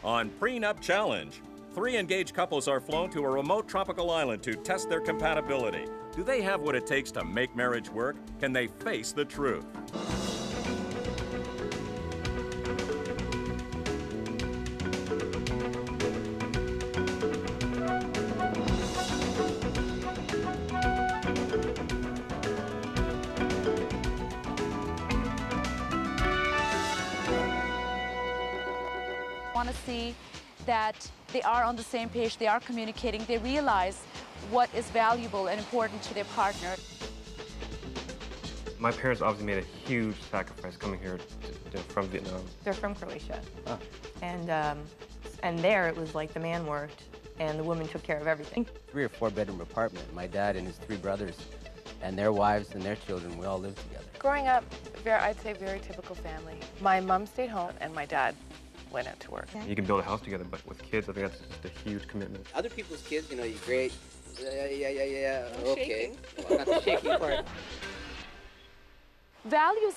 on Prenup Challenge. 3 engaged couples are flown to a remote tropical island to test their compatibility. Do they have what it takes to make marriage work? Can they face the truth? Want to see that they are on the same page, they are communicating, they realize what is valuable and important to their partner. My parents obviously made a huge sacrifice coming here from Vietnam. They're from Croatia. Oh. And there it was like the man worked and the woman took care of everything. 3 or 4 bedroom apartment. My dad and his 3 brothers and their wives and their children, we all lived together. Growing up, I'd say very typical family. My mom stayed home and my dad went out to work. You can build a house together, but with kids, I think that's just a huge commitment. Other people's kids, you know, you're great. Yeah, I'm okay. shaking. Well, not the shaking part. Values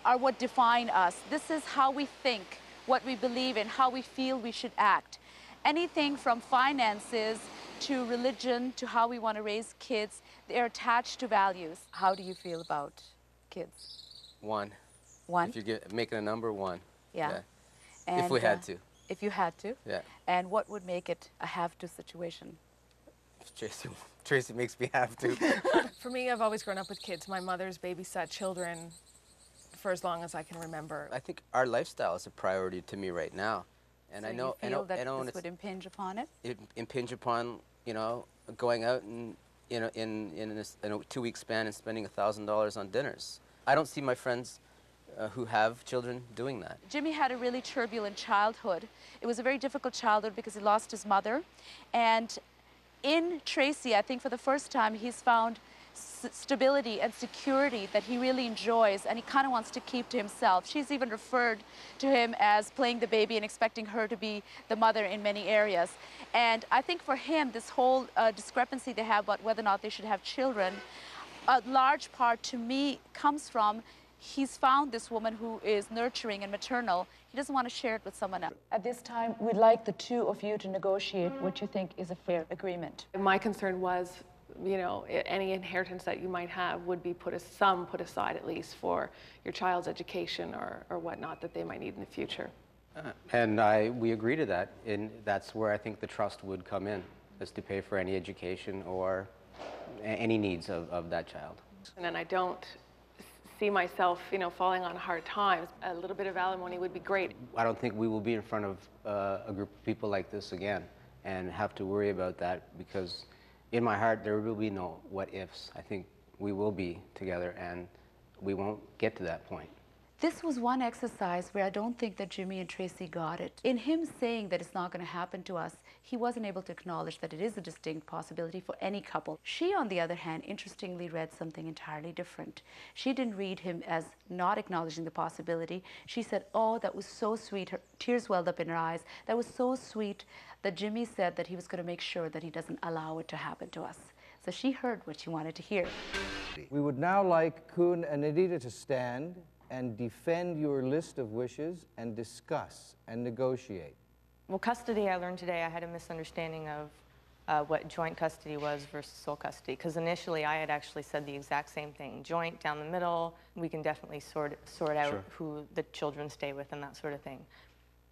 are what define us. This is how we think, what we believe in, how we feel we should act. Anything from finances to religion to how we want to raise kids, they're attached to values. How do you feel about kids? 1. 1? If you're making a number, 1. Yeah. And, if we had to. If you had to? Yeah. And what would make it a have-to situation? Tracy makes me have to. For me, I've always grown up with kids. My mother's babysat children for as long as I can remember. I think our lifestyle is a priority to me right now. And so I know, you feel that this would impinge upon it? It impinge upon, you know, going out and, you know, in a 2-week span and spending $1,000 on dinners. I don't see my friends who have children doing that. Jimmy had a really turbulent childhood. It was a very difficult childhood because he lost his mother. And in Tracy, I think for the first time, he's found stability and security that he really enjoys, and he kind of wants to keep to himself. She's even referred to him as playing the baby and expecting her to be the mother in many areas. And I think for him, this whole discrepancy they have about whether or not they should have children, a large part to me comes from he's found this woman who is nurturing and maternal. He doesn't want to share it with someone else. At this time, we'd like the 2 of you to negotiate what you think is a fair agreement. My concern was, you know, any inheritance that you might have would be put aside at least for your child's education or whatnot that they might need in the future. And we agree to that, and that's where I think the trust would come in, is to pay for any education or any needs of that child. And then I don't see myself, you know, falling on hard times. A little bit of alimony would be great. I don't think we will be in front of a group of people like this again and have to worry about that, because in my heart there will be no what ifs. I think we will be together and we won't get to that point. This was one exercise where I don't think that Jimmy and Tracy got it. In him saying that it's not going to happen to us, he wasn't able to acknowledge that it is a distinct possibility for any couple. She, on the other hand, interestingly read something entirely different. She didn't read him as not acknowledging the possibility. She said, oh, that was so sweet. Her tears welled up in her eyes. That was so sweet that Jimmy said that he was going to make sure that he doesn't allow it to happen to us. So she heard what she wanted to hear. We would now like Kuhn and Anita to stand and defend your list of wishes and discuss and negotiate. Well, custody, I learned today I had a misunderstanding of what joint custody was versus sole custody, because initially I had actually said the exact same thing. Joint, down the middle, we can definitely sort out Sure. who the children stay with and that sort of thing.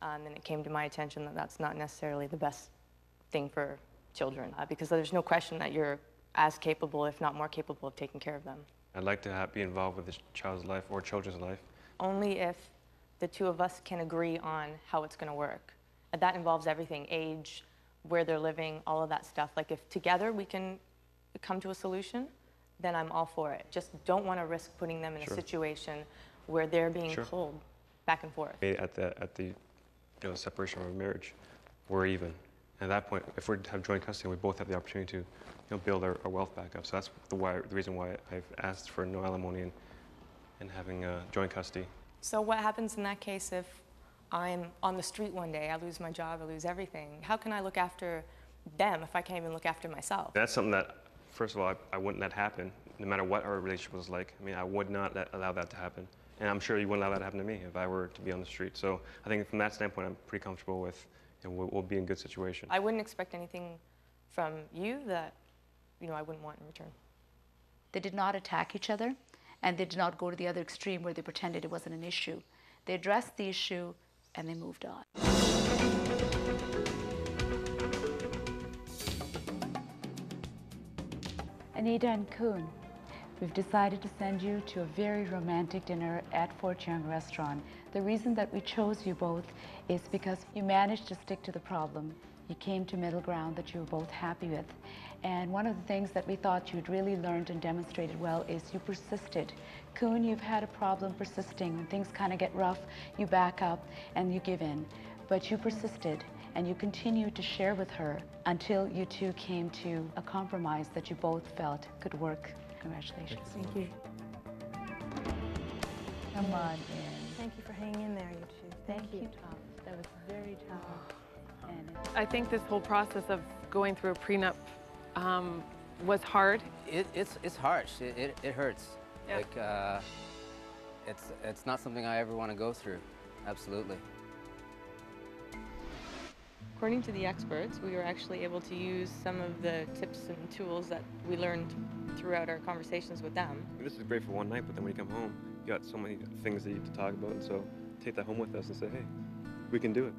And then it came to my attention that that's not necessarily the best thing for children, because there's no question that you're as capable, if not more capable, of taking care of them. I'd like to be involved with this child's life or children's life. Only if the 2 of us can agree on how it's going to work. And that involves everything, age, where they're living, all of that stuff. Like if together we can come to a solution, then I'm all for it. Just don't want to risk putting them in Sure. a situation where they're being Sure. pulled back and forth. At the you know, separation of our marriage, we're even. And at that point, if we have joint custody, we both have the opportunity to, you know, build our wealth back up. So that's the reason why I've asked for no alimony and having joint custody. So what happens in that case if I'm on the street one day, I lose my job, I lose everything? How can I look after them if I can't even look after myself? That's something that, first of all, I wouldn't let happen, no matter what our relationship was like. I mean, I would not allow that to happen. And I'm sure you wouldn't allow that to happen to me if I were to be on the street. So I think from that standpoint, I'm pretty comfortable with, we'll be in good situation. I wouldn't expect anything from you that, I wouldn't want in return. They did not attack each other, and they did not go to the other extreme where they pretended it wasn't an issue. They addressed the issue, and they moved on. Anita and Koon, we've decided to send you to a very romantic dinner at Fort Young Restaurant. The reason that we chose you both is because you managed to stick to the problem. You came to middle ground that you were both happy with. And one of the things that we thought you'd really learned and demonstrated well is you persisted. Koon, you've had a problem persisting. When things kind of get rough, you back up and you give in. But you persisted, and you continued to share with her until you two came to a compromise that you both felt could work. Congratulations. Thank you. Come on in. Thank you for hanging in there, you two. Thank you, Tom. That was very tough. And I think this whole process of going through a prenup was hard. It's harsh. It hurts. Yeah. Like it's not something I ever want to go through. Absolutely. According to the experts, we were actually able to use some of the tips and tools that we learned throughout our conversations with them. This is great for one night, but then when you come home, you got so many things that you have to talk about, and so take that home with us and say, hey, we can do it.